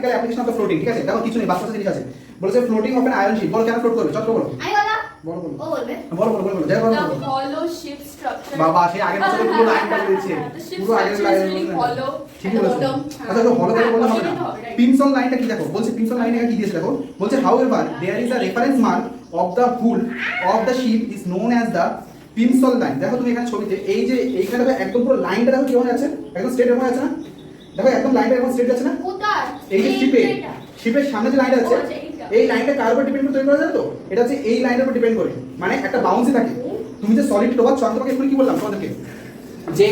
Practical application of the floating, ঠিক আছে? দেখো কিছু নেই, বাস্তব জিনিস আছে। বলেছে floating of an iron ship, বলো কেন ফ্লোট করবে? চট করে বলো। আমি বললাম, বলো বলো ও বলবে। বলো যাই বলো। The hollow ship structure. বাবা সেই আগের বছর পুরো লাইনটা বলেছে, The ship পুরো আগের structure is line really hollow. ঠিক at the বলেছে। bottom. আচ্ছা তো হলো করে বললাম হবে না। Right. পিনসন লাইনটা কি দেখো, বলছে পিনসন লাইনে কি দিয়েছে দেখো, বলছে however there is a reference mark of the hull of the ship is known as the Plimsoll line. দেখো তুমি এখানে ছবিতে এই যে এইখানে দেখো একদম পুরো লাইনটা দেখো কি হয়ে যাচ্ছে, একদম স্ট্রেট হয়ে যাচ্ছে না? দেখো একদম লাইনটা একদম স্ট্রেট যাচ্ছে না? কোথায়? এই যে শিপের সামনে যে লাইনটা আছে, এই লাইনটা কার উপর ডিপেন্ড করে তৈরি করা যায় তো? এটা হচ্ছে এই লাইনের উপর ডিপেন্ড করে, মানে একটা বাউন্সি থাকে। তুমি যে সলিড ডোবাচ্ছ, আমি তোমাকে এখন কি বললাম তোমাদেরকে, যে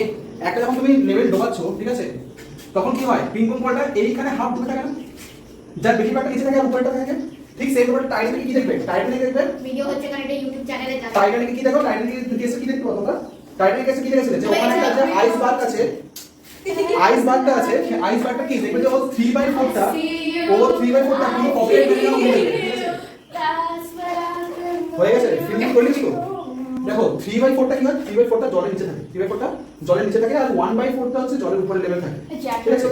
একটা যখন তুমি লেভেল ডোবাচ্ছ, ঠিক আছে, তখন কি হয়, পিং পং বলটা এইখানে হাফ ঢুকে থাকে না, যার বেশিরভাগটা নিচে থাকে আর উপরেটা থাকে, ঠিক সেই ব্যাপারটা টাইটানিকে কি দেখবে, টাইটানিকে দেখবে, ভিডিও হচ্ছে কারণ এটা ইউটিউব চ্যানেলে যাবে। টাইটানিকে কি দেখো, টাইটানিকে কেসে কি দেখতে পাবো তোমরা? টাইটানিক কেসে কি দেখেছিলে, যে ওখানে একটা আইসবার্গ আছে, আইসবার্গটা আছে, সেই আইসবার্গটা কি দেখবে, যে ও 3/4টা, ও 3/4টা পুরো কভার করে নাও হয়ে গেছে। ফিলিং করলি কি তো? দেখো 3/4টা কি হয়, 3/4টা জলের নিচে থাকে, 3/4টা জলের নিচে থাকে, আর 1/4টা হচ্ছে জলের উপরে লেভেল থাকে, ঠিক আছে?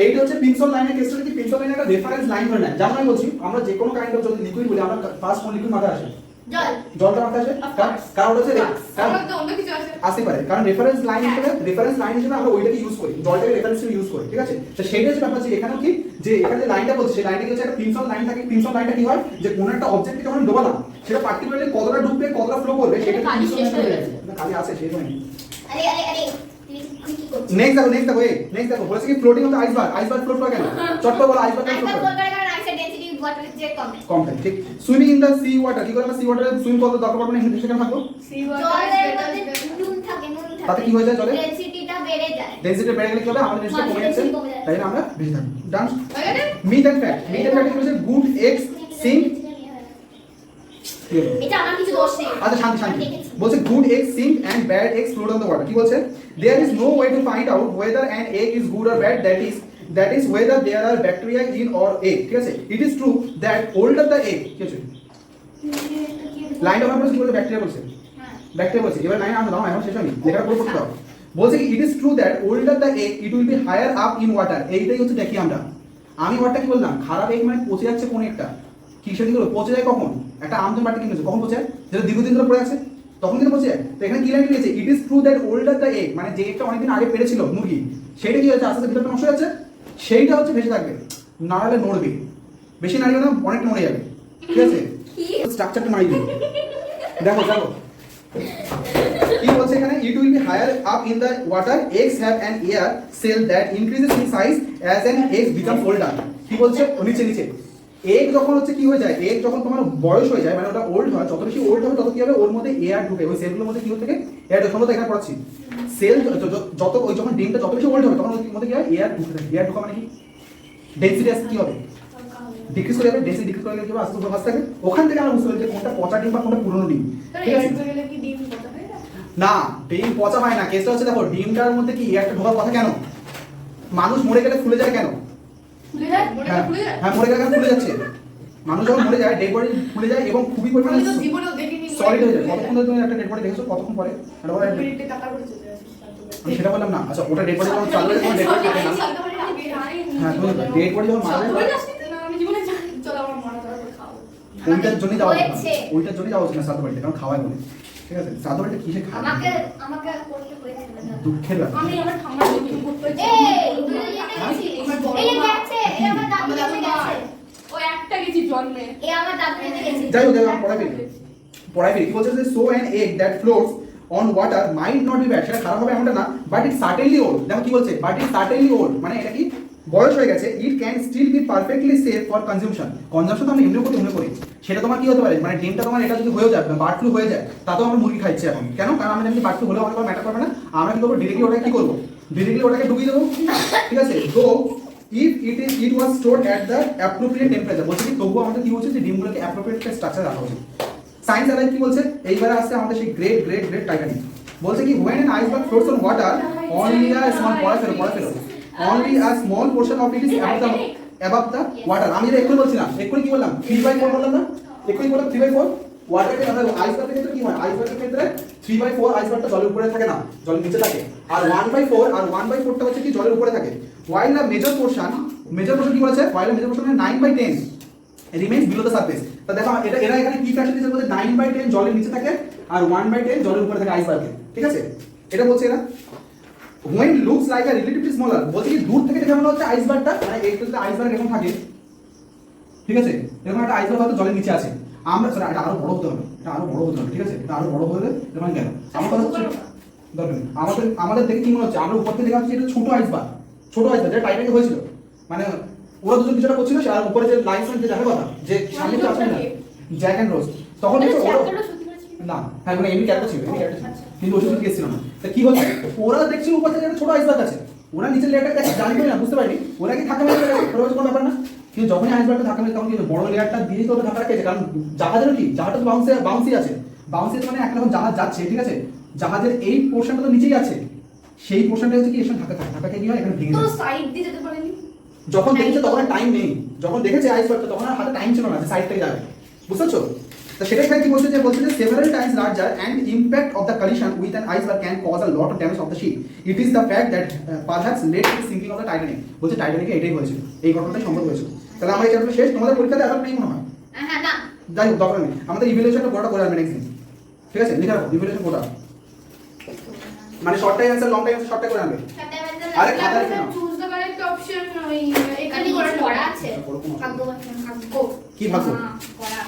এইটা হচ্ছে পিনসন লাইনের কেসটা, কি পিনসন লাইনের একটা রেফারেন্স লাইন ধরে নেয়। যেমন আমি বলছি, আমরা যে কোনো কাইন্ড অফ যদি লিকুইড বলি, আমরা ফার্স্ট কোন লিকুইড মাথায় আসে? জল। জলটা মাথায় আসে, কারণ হচ্ছে আমার তো অন্য কিছু আছে। আসতে পারে, কারণ রেফারেন্স লাইন হিসেবে আমরা ওইটাকে ইউজ করি, জলটাকে রেফারেন্স হিসেবে ইউজ করি, ঠিক আছে? তো সেইটা হচ্ছে ব্যাপার, যে এখানেও কি, যে এখানে যে লাইনটা বলছে, সেই লাইনটা কি হচ্ছে একটা পিনসন লাইন থাকে। পিনসন লাইনটা কি হয়, যে কোন একটা অবজেক্টকে যখন ডোবালাম, সেটা পার্টিকুলারলি কতটা ডুববে, কতটা ফ্লো করবে, সেটা কালি শেষ হয়ে গেছে। কালি আছে সেই জন্য। আরে তুমি কি করছো? নেক্সট দেখো বলেছে কি floating of the iceberg float করে কেন? চট করে বলো আইসবার্গ কেন ফ্লোট আইসবার্গ করে? ফ্লোট করে কারণ আইসের ডেনসিটি ওয়াটার যে কম। কম থাকে, ঠিক। Swimming in the sea water, কি করে আমরা সি ওয়াটারে সুইম করতে দরকার পড়বে না, ইংলিশে কেন থাকবো? Sea water is জলের better মধ্যে than- নুন থাকে, নুন থাকে। তাতে কি হয়ে যায় জলে? ডেনসিটিটা বেড়ে যায়। ডেনসিটি বেড়ে গেলে কি হবে, আমাদের ডেনসিটি কমে যাচ্ছে, তাই জন্য আমরা বেশি থাকি। ডান। হয়ে গেছে? মিট এন্ড ফ্যাট কি বলছে, গুড এগস সিঙ্ক। এটা আমার কিছু দোষ নেই। আচ্ছা শান্তি বলছে good egg sink and bad eggs float on the water. কি বলছে, there is no way to find out whether an egg is good or bad, that is whether there are bacteria in or egg, ঠিক আছে? It is true that older the egg, কি আছে লাইনটা আমরা বলছি, বলতে ব্যাকটেরিয়া বলছে, হ্যাঁ। ব্যাকটেরিয়া বলছে। এবার লাইন আমরা দাও, এখন শেষ হয়নি, লেখাটা পুরো পড়তে দাও। বলছে কি it is true that older the egg it will be higher up in water। এইটাই হচ্ছে দেখি আমরা, আমি ওয়াটারটা কি বললাম, খারাপ এগ মানে পচে যাচ্ছে কোন একটা, কিসের দিকে পচে যায় কখন? একটা আমজন বাটি কিনেছে, কখন পচে যায়? যেটা দীর্ঘদিন ধরে পড়ে আছে, তখন কিন্তু পচে যায়। তো এখানে কি লাইন লিখেছে, it is true that older the egg, মানে যে একটা অনেকদিন আগে পেড়েছিল মুরগি, সেটা কি হচ্ছে, আস্তে আস্তে ভিতরটা নষ্ট হয়ে যাচ্ছে, সেইটা হচ্ছে ভেসে থাকবে, নাড়ালে নড়বে, বেশি নাড়িও না, অনেকটা নড়ে যাবে, ঠিক আছে? স্ট্রাকচারটা মারি দিই, দেখো কি বলছে এখানে, it will be higher up in the water, eggs have an air cell that increases in size as an egg become older. কি বলছে, নিচে এগ যখন হচ্ছে কি হয়ে যায়, এগ যখন তোমার বয়স হয়ে যায়, মানে ওটা ওল্ড হয়, যত বেশি ওল্ড হবে তত কি হবে, ওর মধ্যে এয়ার ঢুকে, ওই সেলগুলোর মধ্যে কি হতে থাকে, এয়ার সম্ভবত এখানে পড়াচ্ছি, সেল যত ওই যখন ডিমটা যত বেশি ওল্ড হবে, তখন ওর মধ্যে কি হয়, এয়ার ঢুকে থাকে। এয়ার ঢোকা মানে কি, ডেনসিটি কি হবে, ডিক্রিজ করে যাবে, ডেনসিটি ডিক্রিজ করে গেলে কি হবে, আস্তে আস্তে থাকে। ওখান থেকে আমরা বুঝতে পারি যে কোনটা পচা ডিম বা কোনটা পুরনো ডিম, ঠিক আছে? না, ডিম পচা হয় না, কেসটা হচ্ছে দেখো, ডিমটার মধ্যে কি এয়ারটা ঢোকার কথা কেন? মানুষ মরে গেলে ফুলে যায় কেন? হ্যাঁ মরে গেলে কেন ফুলে যাচ্ছে? মানুষ যখন মরে যায়, ডেড বডি ফুলে যায় এবং খুবই পরিমাণে সলিড হয়ে যায়। কতক্ষণ ধরে তুমি একটা ডেড বডি দেখেছো, কতক্ষণ পরে? আমি সেটা বললাম না, আচ্ছা ওটা ডেড বডি যখন চালু হয়ে ডেড বডি থাকে না, হ্যাঁ তুমি ডেড বডি যখন মারা যায়, ওইটার জন্য যাওয়া উচিত না, ওইটার জন্য যাওয়া উচিত না শ্রাদ্ধ বাড়িতে, কারণ খাওয়ায় বলে, ঠিক আছে? শ্রাদ্ধ বাড়িতে কিসে খাওয়া, আমাকে করতে হয়েছিল না। দুঃখের ব্যাপার। আমি আমার ঠাম্মার মিটিং করতে তুই গেছিস? এই গেছে, এই আমার দাদু গেছে। ও একটা গেছি জন্মে। এই আমার দাদু গেছে। যাই হোক আমি পড়াই ফেলি কি বলছে, যে so an egg that floats on water might not be bad, সেটা খারাপ হবে এমনটা না, বাট ইট সার্টেনলি ওল্ড। দেখো কি বলছে, বাট ইট সার্টেনলি ওল্ড, মানে এটা কি বয়স হয়ে গেছে, it can still be perfectly safe for consumption. Consumption তো আমরা এমনি করি, সেটা তোমার কি হতে পারে, মানে ডিমটা তোমার এটা যদি হয়ে যায়, বার্ড ফ্লু হয়ে যায়, তাতেও আমরা মুরগি খাইছি এখন, কেন? কারণ আমরা জানি বার্ড ফ্লু হলেও আমাদের ম্যাটার করবে না, আমরা কি করবো, ডিরেক্টলি ওটাকে কি করবো, ডিরেক্টলি ওটাকে ডুবিয়ে দেবো, ঠিক আছে? তো if it was stored at the appropriate temperature, বলছে কি তবুও আমাদের কি বলছে, যে ডিমগুলোকে অ্যাপ্রোপ্রিয়েট স্ট্রাকচার রাখা উচিত। সায়েন্স অ্যালাইভ কি বলছে, এইবারে আসছে আমাদের সেই গ্রেট টাইটানিক। বলছে কি when an iceberg floats on water, only a small only a small portion of it is above the water। আমি যেটা এক্ষুনি বলছিলাম, এক্ষুনি কি বললাম, 3/4 বললাম না, এক্ষুনি বললাম 3/4 ওয়াটারের ক্ষেত্রে, আইসবার্গের ক্ষেত্রে কি হয়, আইসবার্গের ক্ষেত্রে 3/4 আইসবার্গটা জলের উপরে থাকে না, জলের নিচে থাকে, আর 1/4 টা হচ্ছে কি জলের উপরে থাকে। while a major portion major portion কি বলেছে while major portion 9/10 remains below the surface. তো দেখো এরা এখানে কি ফ্যাক্টর দিয়েছে বলতে 9/10 জলের নিচে থাকে আর 1/10 জলের উপরে থাকে আইসবার্গে, ঠিক আছে? এটা বলছে এরা when looks like a relatively smaller, বলছে কি দূর থেকে দেখে মনে হচ্ছে আইসবার্গটা মানে এইটাতে আইসবার্গ এরকম থাকে, ঠিক আছে? এরকম একটা আইসবার্গ হয়তো জলের নিচে আছে। আমরা স্যার এটা আরো বড় হতে হবে, এটা আরো বড় হতে হবে, ঠিক আছে? এটা আরো বড় হলে এরকম কেন আমার কথা হচ্ছে দরকার নেই। আমাদের দেখে কি মনে হচ্ছে আমরা উপর থেকে দেখা যাচ্ছে এটা ছোট আইসবার্গ, যেটা টাইটানিকে হয়েছিল, মানে ওরা দুজন কিছুটা করছিল আর উপরে যে লাইন যে দেখা কথা যে সামনে তো আছে না জ্যাক এন্ড রোজ, তখন এটা দেখছো ওরা চ্যাপ্টারটা সত্যি করে ছিল। না হ্যাঁ মানে এমনি ক্যারেক্টার ছিল, কিন্তু ওষুধ কেস ছিল না। তা কি হচ্ছে ওরা দেখছি উপর থেকে একটা ছোট আইসবার্গ আছে, ওরা নিচের লেয়ারটা দেখে জানতো না, বুঝতে পারিনি ওরা কি ধাক্কা মেরে ওরা হচ্ছে কোনো ব্যাপার না, কিন্তু যখনই আইসবার্গটা ধাক্কা মেরে তখন কি বড় লেয়ারটা দিয়েই তো ওটা ধাক্কা রাখছে, কারণ জাহাজের কি জাহাজটা তো বাউন্সি আছে, বাউন্সি মানে একরকম জাহাজ যাচ্ছে, ঠিক আছে? জাহাজের এই পোর্শনটা তো নিচেই আছে, সেই পোর্শনটা হচ্ছে কি এসে ধাক্কা খেয়ে কি হয় এখানে ভেঙে তো যায়। সাইড দিয়ে যেতে পারেনি। যখন দেখেছে তখন টাইম নেই, যখন দেখেছে আইসবার্গটা তখন আর হাতে টাইম ছিল না যে সাইড থেকে যাবে, বুঝছো? তো সেটাই এখানে কি বলছে যে several times larger and impact of the collision with an iceberg can cause a lot of damage of the ship. It is the fact that perhaps led to the sinking of the Titanic. বলছে টাইটানিকে এটাই হয়েছিল, এই ঘটনাটাই সম্ভব হয়েছিল। তাহলে আমরা এই চ্যাপ্টারটা শেষ, তোমাদের পরীক্ষাতে আবার নেই মনে হয়, হ্যাঁ না যাই হোক দরকার নেই, আমাদের ইভ্যালুয়েশনটা বড়টা করে আনবে নেক্সট দিন, ঠিক আছে? লিখে রাখো ইভ্যালুয়েশন কোটা, মানে short time answer long time answer short time করে আনবে। আরে খাতা লিখে নাও। চুজ দ্য কারেক্ট অপশন ওই এখানে এখানে করে পড়া আছে ওরকম আছে। ভাগ্য ভাগ্য কি ভাগ্য? পড়া